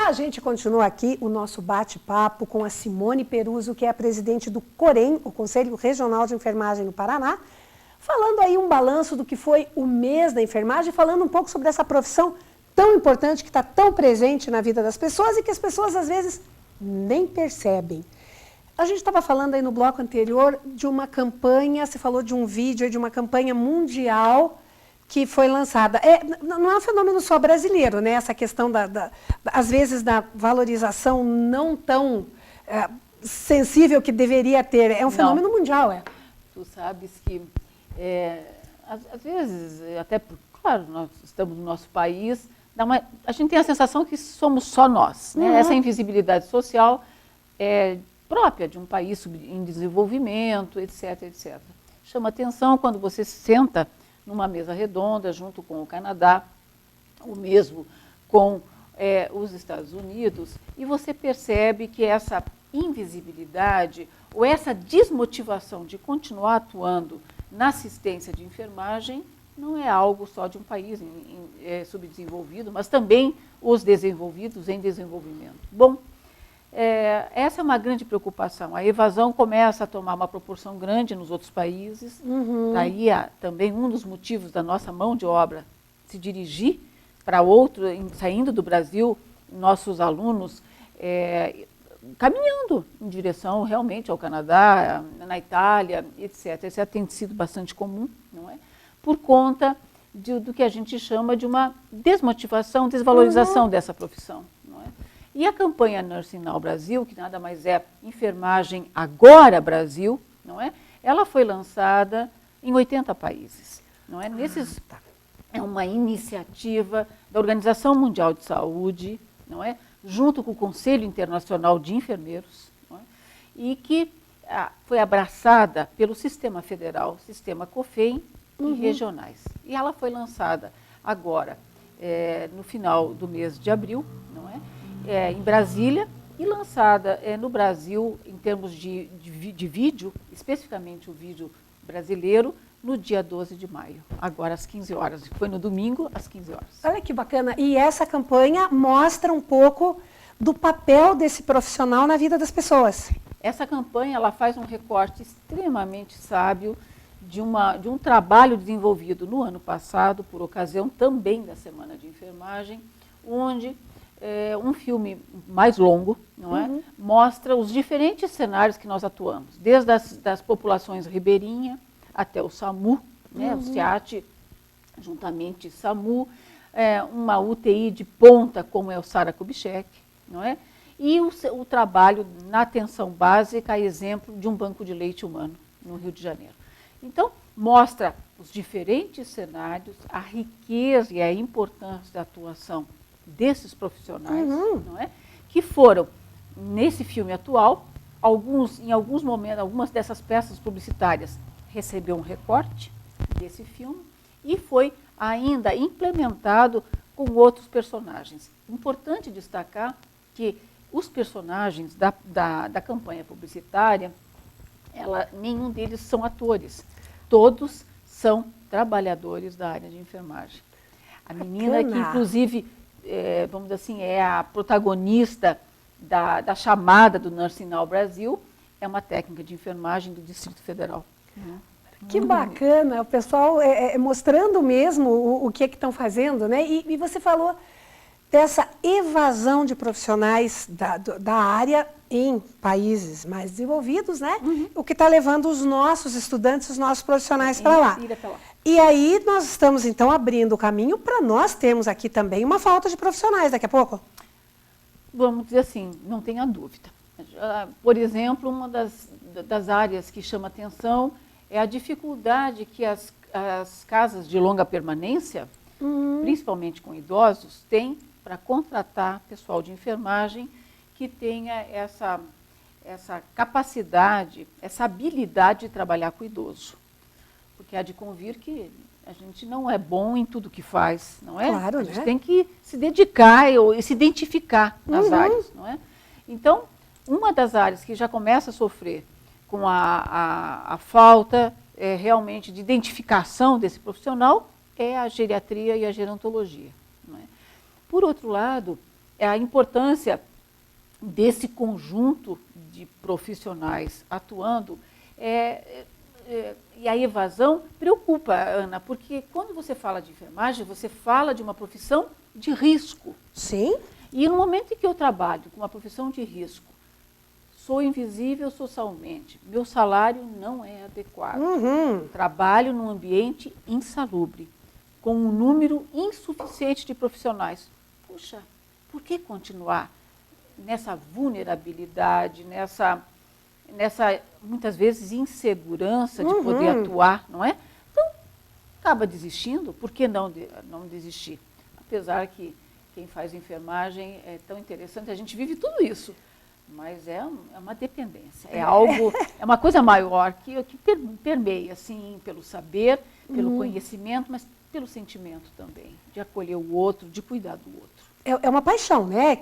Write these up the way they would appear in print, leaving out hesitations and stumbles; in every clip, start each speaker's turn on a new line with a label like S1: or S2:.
S1: A gente continua aqui o nosso bate-papo com a Simone Peruso, que é a presidente do COREN, o Conselho Regional de Enfermagem no Paraná, falando aí um balanço do que foi o mês da enfermagem, falando um pouco sobre essa profissão tão importante que está tão presente na vida das pessoas e que as pessoas às vezes nem percebem. A gente estava falando aí no bloco anterior de uma campanha, você falou de um vídeo, de uma campanha mundial que foi lançada. Não é um fenômeno só brasileiro, né? Essa questão, às vezes, da valorização não tão sensível que deveria ter. É um fenômeno mundial, é.
S2: Tu sabes que, às vezes, até, claro, nós estamos no nosso país, a gente tem a sensação que somos só nós, né? Essa invisibilidade social é própria de um país em desenvolvimento, etc, etc. Chama atenção quando você se senta numa mesa redonda, junto com o Canadá, o mesmo com os Estados Unidos, e você percebe que essa invisibilidade ou essa desmotivação de continuar atuando na assistência de enfermagem não é algo só de um país subdesenvolvido, mas também os desenvolvidos em desenvolvimento. Bom, essa é uma grande preocupação. A evasão começa a tomar uma proporção grande nos outros países. Daí também um dos motivos da nossa mão de obra se dirigir para outro, saindo do Brasil, nossos alunos caminhando em direção realmente ao Canadá, na Itália, etc. Isso tem sido bastante comum, não é? Por conta do que a gente chama de uma desmotivação, desvalorização dessa profissão. E a campanha Nursing Now Brasil, que nada mais é Enfermagem Agora Brasil, não é? Ela foi lançada em 80 países. Não é? É uma iniciativa da Organização Mundial de Saúde, não é? Junto com o Conselho Internacional de Enfermeiros, não é? E que foi abraçada pelo Sistema Federal, Sistema COFEM e regionais. E ela foi lançada agora, no final do mês de abril, não é? Em Brasília, e lançada no Brasil, em termos de vídeo, especificamente o vídeo brasileiro, no dia 12 de maio, agora às 15 horas. Foi no domingo, às 15 horas.
S1: Olha que bacana. E essa campanha mostra um pouco do papel desse profissional na vida das pessoas.
S2: Essa campanha ela faz um recorte extremamente sábio de um trabalho desenvolvido no ano passado, por ocasião também da Semana de Enfermagem, onde um filme mais longo, não é? Mostra os diferentes cenários que nós atuamos, desde das populações ribeirinhas até o SAMU, né? O SEAT, juntamente SAMU, uma UTI de ponta, como é o Sara Kubitschek, não é? E o trabalho na atenção básica, a exemplo de um banco de leite humano no Rio de Janeiro. Então, mostra os diferentes cenários, a riqueza e a importância da atuação desses profissionais, não é? Que foram, nesse filme atual, em alguns momentos, algumas dessas peças publicitárias recebeu um recorte desse filme e foi ainda implementado com outros personagens. Importante destacar que os personagens da campanha publicitária, nenhum deles são atores, todos são trabalhadores da área de enfermagem. A menina que, inclusive, vamos dizer assim, é a protagonista da chamada do Nursing Now Brasil, é uma técnica de enfermagem do Distrito Federal.
S1: Que bacana, o pessoal mostrando mesmo o que estão fazendo, né? E você falou dessa evasão de profissionais da área em países mais desenvolvidos, né? O que está levando os nossos estudantes, os nossos profissionais para lá. E aí nós estamos, então, abrindo o caminho para nós termos aqui também uma falta de profissionais daqui a pouco.
S2: Vamos dizer assim, não tenha dúvida. Por exemplo, uma das áreas que chama atenção é a dificuldade que as casas de longa permanência, principalmente com idosos, têm para contratar pessoal de enfermagem que tenha essa capacidade, essa habilidade de trabalhar com o idoso. Porque há de convir que a gente não é bom em tudo que faz, não é?
S1: Claro,
S2: a gente tem que se dedicar e se identificar nas áreas, não é? Então, uma das áreas que já começa a sofrer com a falta realmente de identificação desse profissional é a geriatria e a gerontologia. Não é? Por outro lado, a importância desse conjunto de profissionais atuando, e a evasão preocupa, Ana, porque quando você fala de enfermagem, você fala de uma profissão de risco.
S1: Sim.
S2: E no momento em que eu trabalho com uma profissão de risco, sou invisível socialmente, meu salário não é adequado, trabalho num ambiente insalubre, com um número insuficiente de profissionais. Puxa, por que continuar nessa vulnerabilidade, nessa muitas vezes insegurança de poder atuar, não é? Então, acaba desistindo, por que não desistir? Apesar que quem faz enfermagem é tão interessante, a gente vive tudo isso, mas é uma dependência, é algo, é uma coisa maior que permeia, assim, pelo saber, pelo conhecimento, mas pelo sentimento também, de acolher o outro, de cuidar do outro.
S1: É uma paixão, né?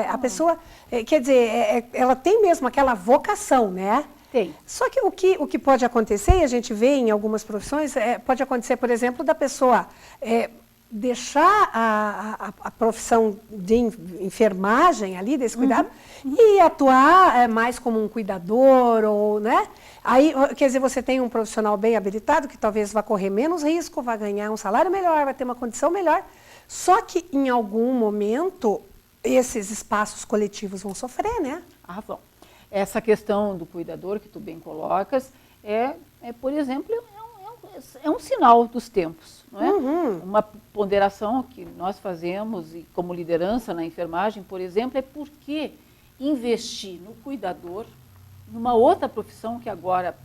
S1: A pessoa, quer dizer, ela tem mesmo aquela vocação, né?
S2: Tem.
S1: Só que o que pode acontecer, e a gente vê em algumas profissões, pode acontecer, por exemplo, da pessoa deixar a profissão de enfermagem ali, desse cuidado, e atuar mais como um cuidador, ou, né? Aí, quer dizer, você tem um profissional bem habilitado, que talvez vá correr menos risco, vai ganhar um salário melhor, vai ter uma condição melhor. Só que, em algum momento, esses espaços coletivos vão sofrer, né?
S2: Vão. Essa questão do cuidador, que tu bem colocas, por exemplo, é um sinal dos tempos, não é? Uma ponderação que nós fazemos, e como liderança na enfermagem, por exemplo, é por que investir no cuidador, numa outra profissão que agora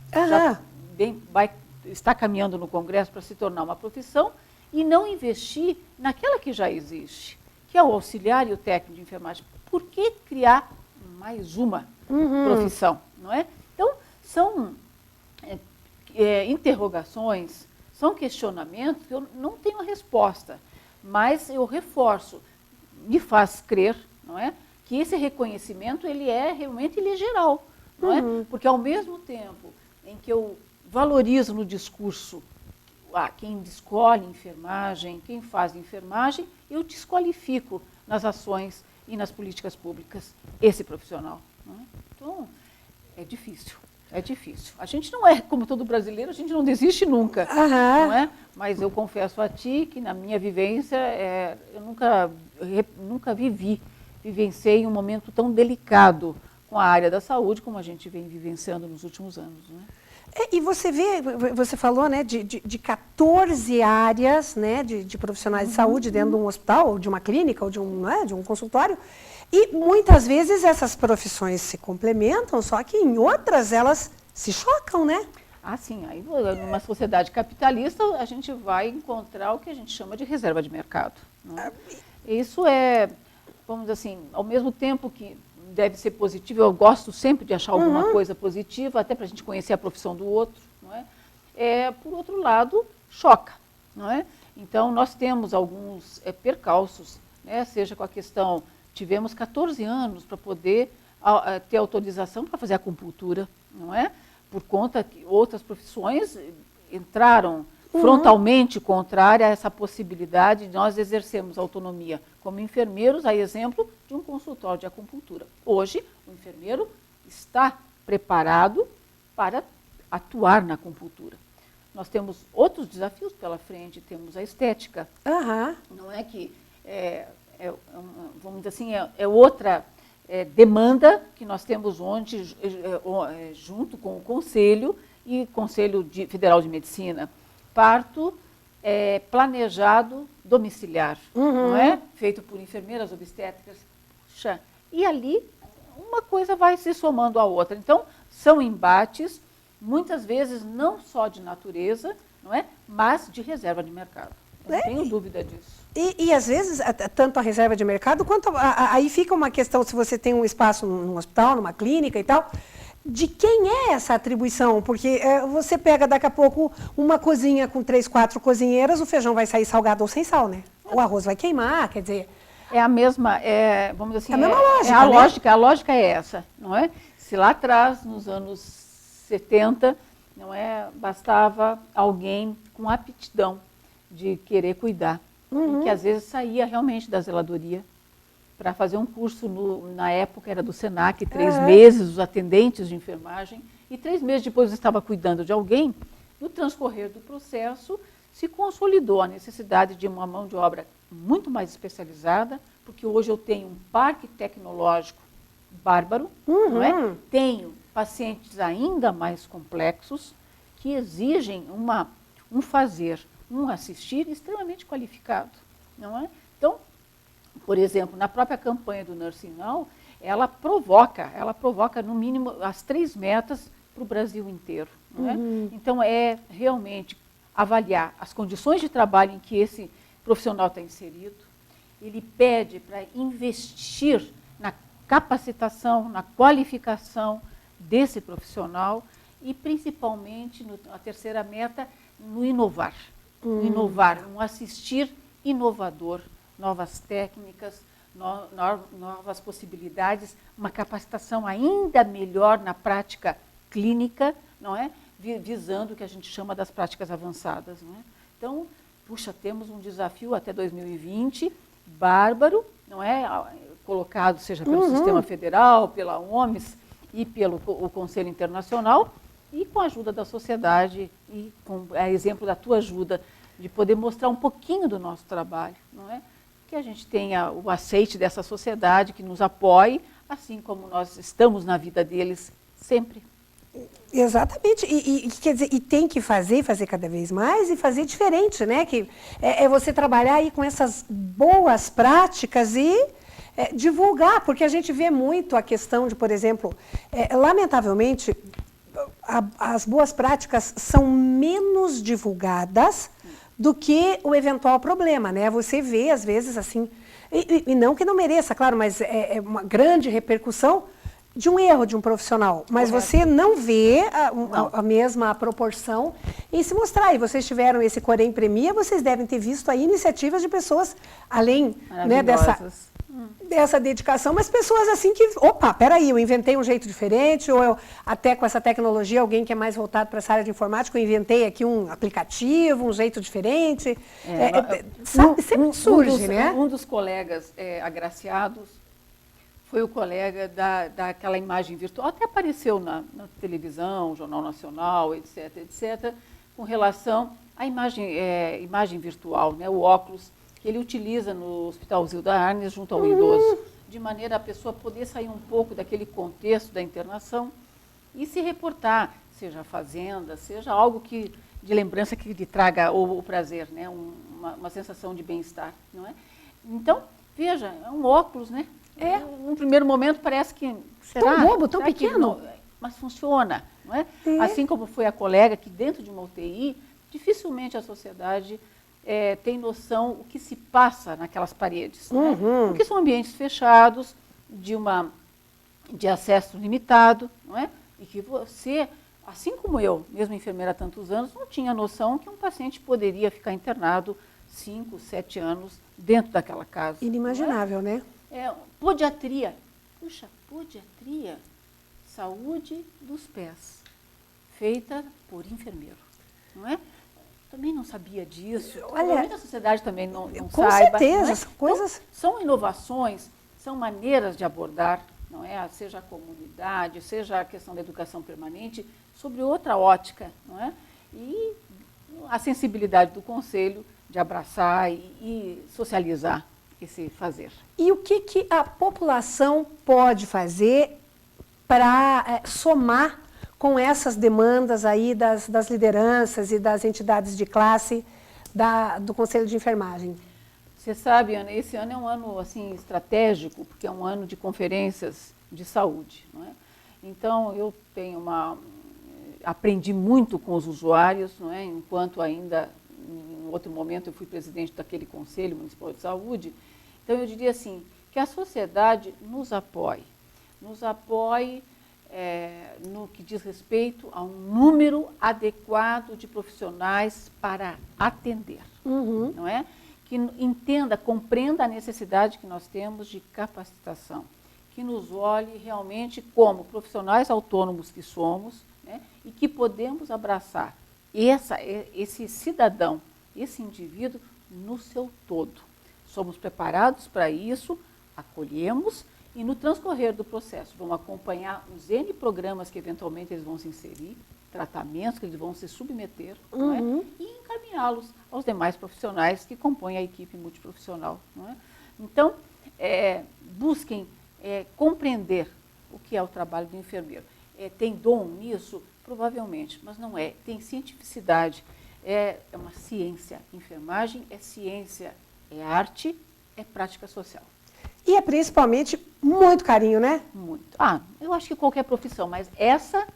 S2: está caminhando no Congresso para se tornar uma profissão, e não investir naquela que já existe, que é o auxiliar e o técnico de enfermagem. Por que criar mais uma profissão, não é? Então, são interrogações, são questionamentos que eu não tenho a resposta, mas eu reforço, me faz crer, não é? Que esse reconhecimento, ele é geral, não é? Porque ao mesmo tempo em que eu valorizo no discurso quem escolhe enfermagem, quem faz enfermagem, eu desqualifico nas ações e nas políticas públicas esse profissional. Não é? Então, é difícil. A gente não é, como todo brasileiro, a gente não desiste nunca, não é? Mas eu confesso a ti que na minha vivência, eu nunca vivenciei um momento tão delicado com a área da saúde como a gente vem vivenciando nos últimos anos, não é?
S1: E você falou, né, de 14 áreas, né, de profissionais de saúde dentro de um hospital, ou de uma clínica, ou de um consultório, e muitas vezes essas profissões se complementam, só que em outras elas se chocam, né?
S2: Sim, aí numa sociedade capitalista a gente vai encontrar o que a gente chama de reserva de mercado. Não é? Isso vamos dizer assim, ao mesmo tempo que deve ser positivo, eu gosto sempre de achar alguma coisa positiva, até para a gente conhecer a profissão do outro, não é? Por outro lado, choca, não é? Então, nós temos alguns percalços, né? Seja com a questão, tivemos 14 anos para poder ter autorização para fazer acupuntura, não é? Por conta que outras profissões entraram frontalmente contrária a essa possibilidade de nós exercermos autonomia como enfermeiros, a exemplo de um consultório de acupuntura. Hoje, o enfermeiro está preparado para atuar na acupuntura. Nós temos outros desafios pela frente, temos a estética. Não é que, vamos dizer assim, outra demanda que nós temos ontem, junto com o Conselho e Conselho Federal de Medicina. Parto planejado domiciliar, não é? Feito por enfermeiras obstétricas. Puxa, e ali uma coisa vai se somando à outra. Então, são embates, muitas vezes não só de natureza, não é? Mas de reserva de mercado. Eu não tenho dúvida disso.
S1: E às vezes, tanto a reserva de mercado, quanto aí fica uma questão, se você tem um espaço num hospital, numa clínica e tal, de quem é essa atribuição? Porque você pega daqui a pouco uma cozinha com 3, 4 cozinheiras, o feijão vai sair salgado ou sem sal, né? O arroz vai queimar, quer dizer...
S2: É a mesma, vamos dizer assim...
S1: É a mesma lógica,
S2: a lógica é essa, não é? Se lá atrás, nos anos 70, não é, bastava alguém com aptidão de querer cuidar, e que às vezes saía realmente da zeladoria, para fazer um curso, na época era do Senac, 3 meses, os atendentes de enfermagem, e 3 meses depois eu estava cuidando de alguém. No transcorrer do processo, se consolidou a necessidade de uma mão de obra muito mais especializada, porque hoje eu tenho um parque tecnológico bárbaro, não é? Tenho pacientes ainda mais complexos que exigem um fazer, um assistir extremamente qualificado, não é? Então, por exemplo, na própria campanha do Nursing Now, ela provoca no mínimo as 3 metas para o Brasil inteiro, não é? Então, é realmente avaliar as condições de trabalho em que esse profissional está inserido. Ele pede para investir na capacitação, na qualificação desse profissional e, principalmente, a terceira meta, no inovar. Inovar, um assistir inovador, novas técnicas, novas possibilidades, uma capacitação ainda melhor na prática clínica, não é? Visando o que a gente chama das práticas avançadas, não é? Então, puxa, temos um desafio até 2020, bárbaro, não é? Colocado seja pelo Sistema Federal, pela OMS e pelo o Conselho Internacional, e com a ajuda da sociedade e com a exemplo da tua ajuda, de poder mostrar um pouquinho do nosso trabalho, não é? Que a gente tenha o aceite dessa sociedade, que nos apoie, assim como nós estamos na vida deles sempre.
S1: Exatamente, quer dizer, e tem que fazer cada vez mais e fazer diferente, né? Que é você trabalhar aí com essas boas práticas e divulgar, porque a gente vê muito a questão de, por exemplo, lamentavelmente, as boas práticas são menos divulgadas do que o eventual problema, né? Você vê, às vezes, assim, e não que não mereça, claro, mas é uma grande repercussão de um erro de um profissional, mas
S2: Correto.
S1: você não vê a mesma proporção em se mostrar. E vocês tiveram esse Corém Premia, vocês devem ter visto aí iniciativas de pessoas, além, né, dessa dedicação, mas pessoas assim que, opa, peraí, eu inventei um jeito diferente, ou eu, até com essa tecnologia, alguém que é mais voltado para essa área de informática, eu inventei aqui um aplicativo, um jeito diferente. Sabe, sempre surge, né?
S2: Um dos colegas agraciados foi o colega daquela imagem virtual, até apareceu na televisão, Jornal Nacional, etc., etc., com relação à imagem virtual, né, o óculos que ele utiliza no Hospital Zilda Arnes junto ao idoso, de maneira a pessoa poder sair um pouco daquele contexto da internação e se reportar, seja a fazenda, seja algo de lembrança que lhe traga o prazer, né, uma sensação de bem-estar, não é? Então, veja, é um óculos, né? Num primeiro momento parece que...
S1: Será? Tão bobo, tão pequeno.
S2: Não, mas funciona, não é? Assim como foi a colega que dentro de uma UTI, dificilmente a sociedade tem noção o que se passa naquelas paredes. Né? Porque são ambientes fechados, de acesso limitado, não é? E que você, assim como eu, mesmo enfermeira há tantos anos, não tinha noção que um paciente poderia ficar internado 5, 7 anos dentro daquela casa.
S1: Inimaginável, né?
S2: Podiatria. Puxa, podiatria, saúde dos pés, feita por enfermeiro, não é? Também não sabia disso.
S1: Olha,
S2: a sociedade também não
S1: com
S2: saiba.
S1: certeza,
S2: não é?
S1: são coisas...
S2: Então, são inovações, são maneiras de abordar, não é? Seja a comunidade, seja a questão da educação permanente, sobre outra ótica, não é? E a sensibilidade do Conselho de abraçar e socializar esse fazer.
S1: E o que a população pode fazer para somar com essas demandas aí das lideranças e das entidades de classe do Conselho de Enfermagem?
S2: Você sabe, Ana, esse ano é um ano assim, estratégico, porque é um ano de conferências de saúde. Não é? Então, eu aprendi muito com os usuários, não é? Enquanto ainda, em outro momento, eu fui presidente daquele Conselho Municipal de Saúde. Então, eu diria assim, que a sociedade nos apoie no que diz respeito a um número adequado de profissionais para atender, não é? Que entenda, compreenda a necessidade que nós temos de capacitação, que nos olhe realmente como profissionais autônomos que somos, né? E que podemos abraçar esse cidadão, esse indivíduo no seu todo. Somos preparados para isso, acolhemos e no transcorrer do processo vão acompanhar os N programas que eventualmente eles vão se inserir, tratamentos que eles vão se submeter, não é? E encaminhá-los aos demais profissionais que compõem a equipe multiprofissional. Não é? Então, busquem compreender o que é o trabalho do enfermeiro. Tem dom nisso? Provavelmente, mas não é. Tem cientificidade, é uma ciência. Enfermagem é ciência, é arte, é prática social.
S1: E é principalmente muito carinho, né?
S2: Muito. Eu acho que qualquer profissão, mas essa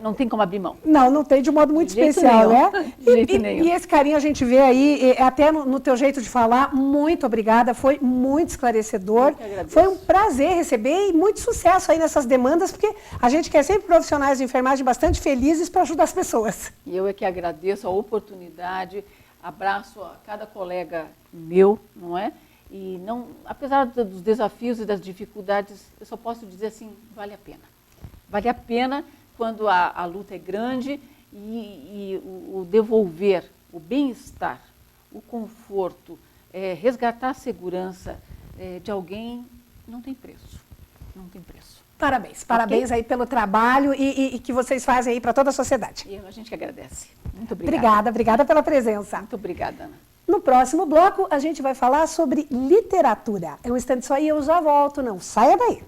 S2: não tem como abrir mão.
S1: Não tem de modo muito
S2: De jeito
S1: especial,
S2: nenhum.
S1: né?
S2: De jeito nenhum.
S1: E esse carinho a gente vê aí, até no teu jeito de falar, muito obrigada, foi muito esclarecedor.
S2: Eu que agradeço.
S1: Foi um prazer receber e muito sucesso aí nessas demandas, porque a gente quer sempre profissionais de enfermagem bastante felizes para ajudar as pessoas.
S2: E eu é que agradeço a oportunidade, abraço a cada colega meu, não é? E não, apesar dos desafios e das dificuldades, eu só posso dizer assim, vale a pena. Vale a pena quando a luta é grande e o devolver o bem-estar, o conforto, resgatar a segurança de alguém não tem preço. Não tem preço.
S1: Parabéns aí pelo trabalho e que vocês fazem aí para toda a sociedade.
S2: E a gente que agradece. Muito obrigada.
S1: Obrigada pela presença.
S2: Muito obrigada, Ana.
S1: No próximo bloco, a gente vai falar sobre literatura. É um instante só e eu já volto, não saia daí.